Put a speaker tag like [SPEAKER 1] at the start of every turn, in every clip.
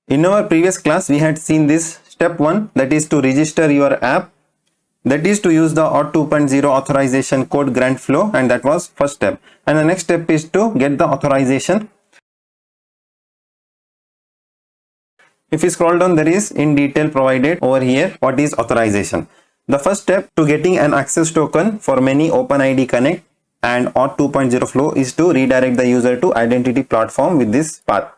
[SPEAKER 1] In our previous class, we had seen this step 1, that is to register your app, that is to use the auth 2.0 authorization code grant flow, and that was first step. And the next step is to get the authorization. If you scroll down, there is in detail provided over here what is authorization. The first step to getting an access token for many OpenID Connect and auth 2.0 flow is to redirect the user to identity platform with this path.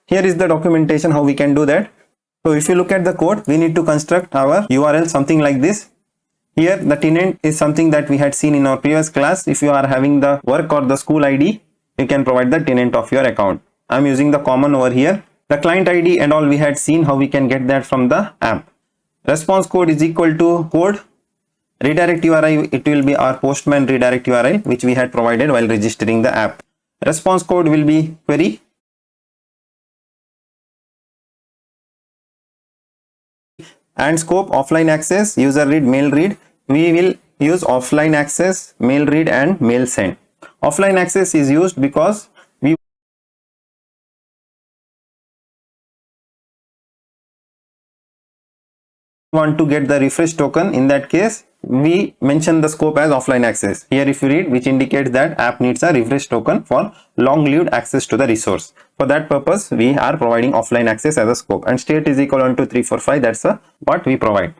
[SPEAKER 1] Here is the documentation how we can do that. So if you look at the code, we need to construct our URL something like this. Here the tenant is something that we had seen in our previous class. If you are having the work or the school ID, you can provide the tenant of your account. I am using the common over here. The client ID and all we had seen how we can get that from the app. Response code is equal to code. Redirect URI, it will be our Postman redirect URI which we had provided while registering the app. Response code will be query. And scope offline access, user read, mail read. We will use offline access, mail read and mail send. Offline access is used because we want to get the refresh token. In that case, we mention the scope as offline access. Here if you read, which indicates that app needs a refresh token for long-lived access to the resource. For that purpose, we are providing offline access as a scope, and state is equal to 345. That's what we provide.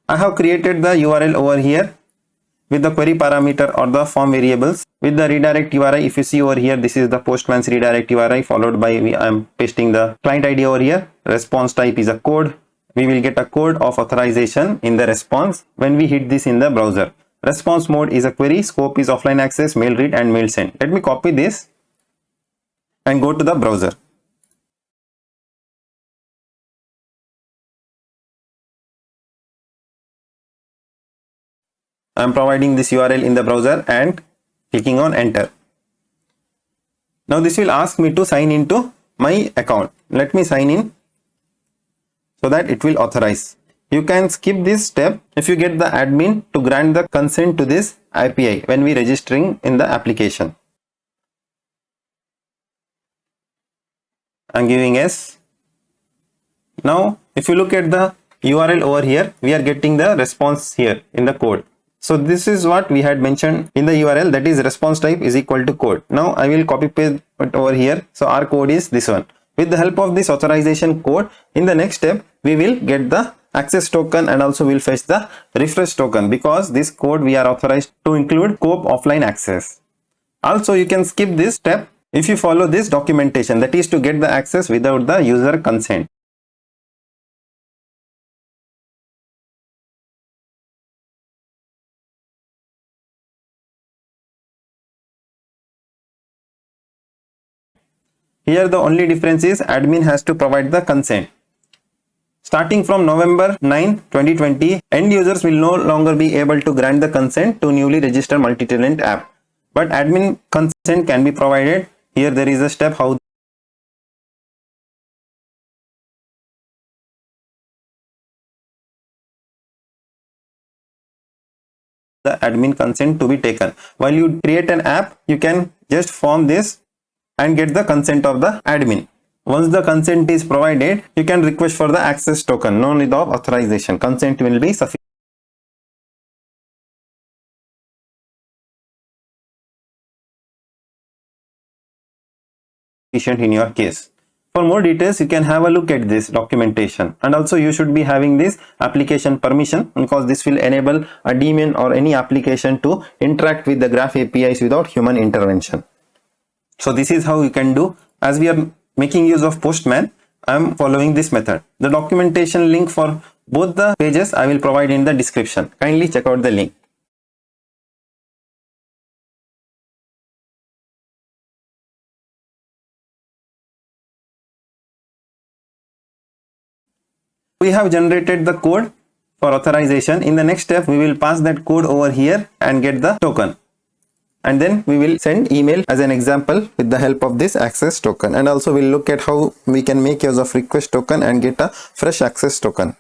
[SPEAKER 1] I have created the URL over here with the query parameter or the form variables. With the redirect URI, if you see over here, this is the Postman's redirect URI followed by I am pasting the client ID over here. Response type is a code. We will get a code of authorization in the response when we hit this in the browser. Response mode is a query, scope is offline access, mail read and mail send. Let me copy this and go to the browser. I am providing this URL in the browser and clicking on enter. Now this will ask me to sign into my account. Let me sign in so that it will authorize. You can skip this step if you get the admin to grant the consent to this API when we registering in the application. I'm giving yes. Now if you look at the URL over here, we are getting the response here in the code. So this is what we had mentioned in the URL, that is response type is equal to code. Now I will copy paste it over here. So our code is this one. With the help of this authorization code, in the next step we will get the access token and also will fetch the refresh token, because this code we are authorized to include scope offline access. Also you can skip this step if you follow this documentation, that is to get the access without the user consent. Here the only difference is admin has to provide the consent. Starting from November 9, 2020, end users will no longer be able to grant the consent to newly registered multi-tenant app. But admin consent can be provided. Here there is a step how the admin consent to be taken. While you create an app, you can just form this and get the consent of the admin. Once the consent is provided, you can request for the access token. No need of authorization. Consent will be sufficient in your case. For more details, you can have a look at this documentation, and also you should be having this application permission, because this will enable a daemon or any application to interact with the Graph APIs without human intervention. So this is how you can do. As we are making use of Postman, I am following this method. The documentation link for both the pages I will provide in the description. Kindly check out the link. We have generated the code for authorization. In the next step, we will pass that code over here and get the token. And then we will send email as an example with the help of this access token, and also we'll look at how we can make use of request token and get a fresh access token.